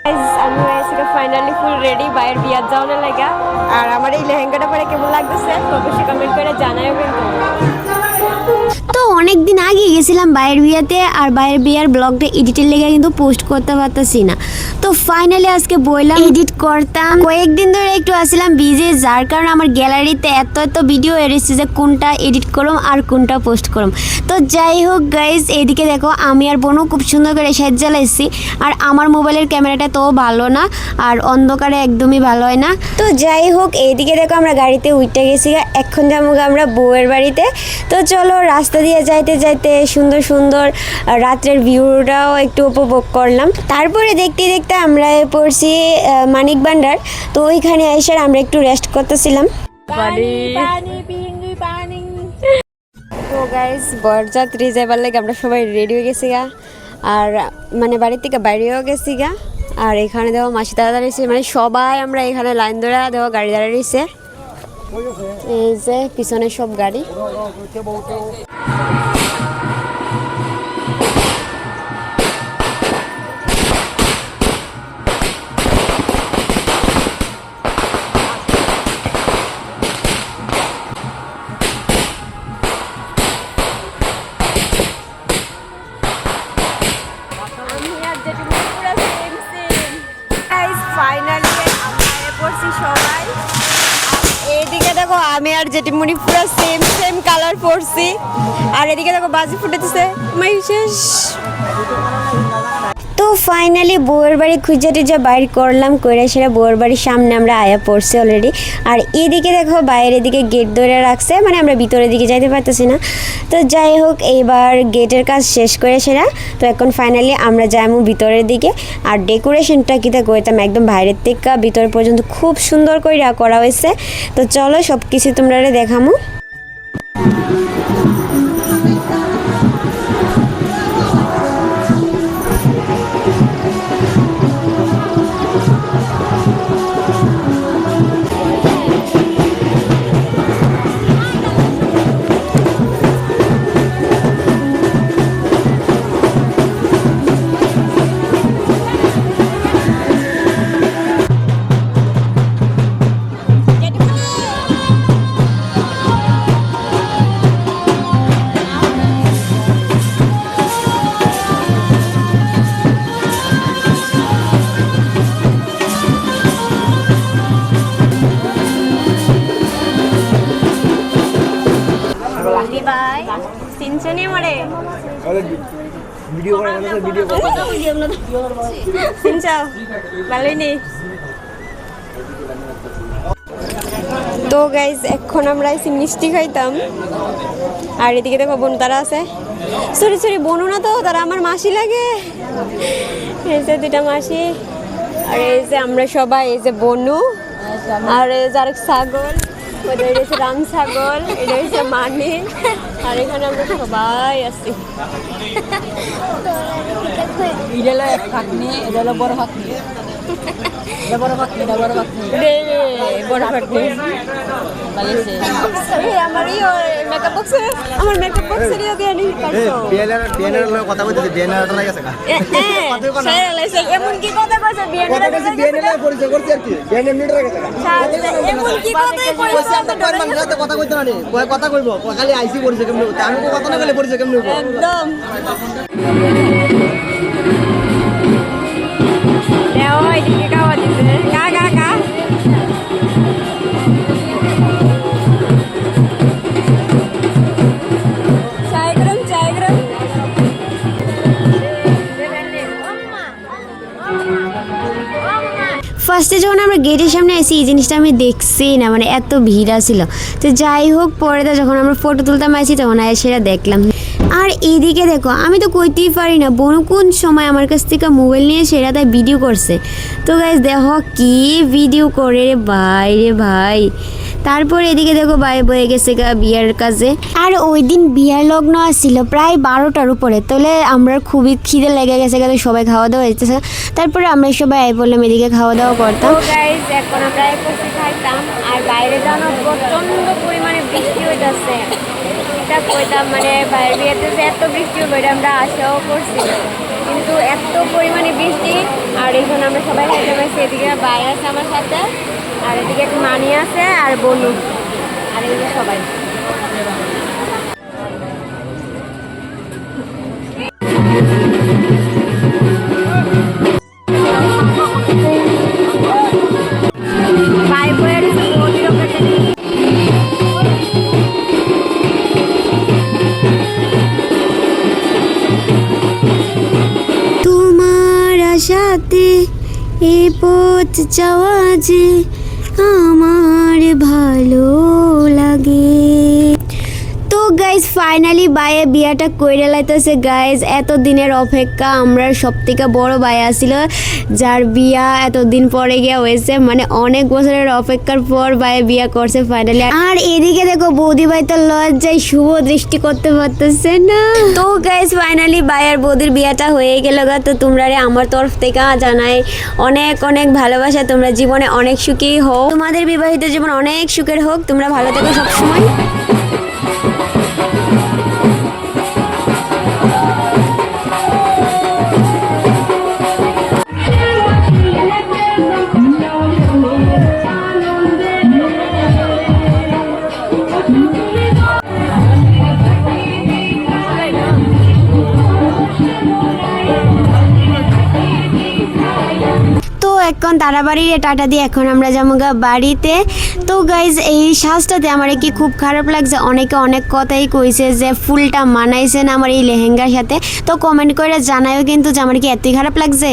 আমি হয়েছি finally full ready বাইরের বিয়ার যাওয়ার লাগা। আর আমার এই লেহেঙ্গাটা পরে কেমন লাগতেছে অবশ্যই কমেন্ট করে জানাও কিন্তু। তো অনেক দিন আগে গেছিলাম বাইরের বিয়াতে, আর বাইরের বিয়ার ব্লগটা এডিটের লেগে কিন্তু পোস্ট করতে পারতেছি না। তো ফাইনালি আজকে বললাম এডিট করতাম। কয়েকদিন ধরে একটু আসছিলাম বিজি, যার কারণে আমার গ্যালারিতে এত ভিডিও এসেছে যে কোনটা এডিট করলাম আর কোনটা পোস্ট করলাম। তো যাই হোক গাইজ, এদিকে দেখো আমি আর বোনও খুব সুন্দর করে সাজ জ্বালাইছি। আর আমার মোবাইলের ক্যামেরাটা তো ভালো না, আর অন্ধকারে একদমই ভালো হয় না। তো যাই হোক, এইদিকে দেখো আমরা গাড়িতে উঠে গেছি, এখন যাবো আমরা বউয়ের বাড়িতে। তো চলো রাস্তা দিয়ে যাইতে যাইতে সুন্দর সুন্দর রাত্রের ভিউটাও একটু উপভোগ করলাম। তারপরে দেখতে দেখতে আমরা পড়ছি মানিক ভান্ডার। তো ওইখানে এসে আমরা একটু রেস্ট করতেছিলাম। তো গাইস, বরযাত্রী যাবার লাগে আমরা সবাই রেডি হয়ে গেছি গা, আর মানে বাড়ির থেকে বাইরেও গেছি গা। আর এখানে দেখো মাসি দাদা দাঁড়িয়েছে, মানে সবাই আমরা এখানে লাইন ধরে দেখো গাড়ি দাঁড়িয়েছে। এই যে পিছনে সব গাড়ি। ফাইনালি আমরা পড়ছি সবাই। এইদিকে দেখো আমি আর জেঠিমণি পুরো সেম কালার পরছি। আর এদিকে দেখো বাজি ফুটেছে শেষ। তো ফাইনালি বউয়ের বাড়ি খুঁজে টুজে বাইর করলাম, করে সেটা বউয়ের বাড়ির সামনে আমরা আয়া পড়ছি অলরেডি। আর এদিকে দেখো বাইরের দিকে গেট ধরে রাখছে, মানে আমরা ভিতরের দিকে যাইতে পারতেছি না। তো যাই হোক, এইবার গেটের কাজ শেষ করে সেরা। তো এখন ফাইনালি আমরা যাবো ভিতরের দিকে। আর ডেকোরেশনটা কিতা করতাম, একদম বাইরের থেকে ভিতর পর্যন্ত খুব সুন্দর করে করা হয়েছে। তো চলো সব কিছু তোমরা দেখামো। তো গাইজ এখন আমরা এসে মিষ্টি খাইতাম। আর এদিকে দেখো বোন তারা আছে, সরি বোনও না, তো তারা আমার মাসি লাগে। এই যে দুটা মাসি, আর এই যে আমরা সবাই, এই যে বনু, আর এই যে আরেক ছাগল, ওটা হচ্ছে রাম ছাগল, এটা হচ্ছে মানি। আর এখানে আমরা সবাই আছি। এটা হলো এক ফাঁকনি, এটা হলো বড় ফাঁকনি। বড় ফাঁকনি। আমার মেকআপ বক্সের কথা বলতেছে বিয়ানারটা লাগে না এমন কি কথা কইছে বিয়ানার পরিচয় করছি আর কি বিয়ানার মিটার লাগে এমন কি কথা কইতে না কথা কইব খালি আইসি পরিচয় কেমনে আমি কথা না বলে পরিচয় কেমনে একদম এদিকে খাওয়া দিচ্ছে কা কা কা ফার্স্টে যখন আমরা গেটের সামনে আসি এই জিনিসটা আমি দেখছি না, মানে এত ভিড় ছিল। তো যাই হোক, পরে তো যখন আমরা ফটো তুলতাম আসি তখন সেটা দেখলাম। আর এইদিকে দেখো, আমি তো কইতেই পারি না বোন কোন সময় আমার কাছ থেকে মোবাইল নিয়ে সেটা তাই ভিডিও করছে। তো গাইস দেখো কি ভিডিও করে রে ভাই। তারপর এদিকে দেখো ভাই বয়ে গেছে বিয়ার কাজে। আর ওই দিন বিয়ার লগ্ন আসছিল প্রায় 12টার উপরে। তাহলে আমরা খুবই খিদে লেগে গেছে, সবাই খাওয়া দাওয়া হইতেছে। তারপরে আমরা সবাই বললাম এদিকে খাওয়া দাওয়া করতাম। গাইস এখন আমরা একসাথে খাইতাম। আর বাইরে যাওয়ার প্রচন্ড পরিমাণে বৃষ্টি হইতাছে। এটা কইতাম মানে বাইরে বিয়েতে এত বৃষ্টি হবে আমরা আশাও করছি। কিন্তু এত পরিমাণে বৃষ্টি আর এখন আমরা সবাই খাইতে পারছি। এদিকে বাইরে আছে আমার সাথে, আর এদিকে একটা মানি আছে আর বনু, আর এদিকে সবাই। তোমার আশাতে এ পথ যাওয়া যে আমার ভালো লাগে। তো গাইজ ফাইনালি বাইয়ে বিয়াটা কইরে লাইতেছে গাইজ। এত দিনের অপেক্ষা, আমরা সব থেকে বড় ভাই আসছিল যার বিয়া এতদিন পরে গিয়া হয়েছে, মানে অনেক বছরের অপেক্ষার পর ভাইয়ে বিয়া করছে ফাইনালি। আর এদিকে দেখো বৌদি ভাই তো লজ্জায় শুভ দৃষ্টি করতে পারতেছে না। তো গাইজ ফাইনালি ভাই আর বৌদির বিয়াটা হয়ে গেল গা। তো তোমরা আমার তরফ থেকে জানাই অনেক অনেক ভালোবাসা, তোমরা জীবনে অনেক সুখী হোক, তোমাদের বিবাহিত জীবন অনেক সুখের হোক, তোমরা ভালো থেকো সবসময়। এখন তারাবাড়ির টাটা দিয়ে এখন আমরা যাবো গা বাড়িতে। তো গাইজ এই সাজটাতে আমার কি খুব খারাপ লাগছে, অনেকে অনেক কথাই কইছে যে ফুলটা মানাইছে না আমার এই লেহেঙ্গার সাথে। তো কমেন্ট করে জানাইও কিন্তু যে আমার কি এতই খারাপ লাগছে।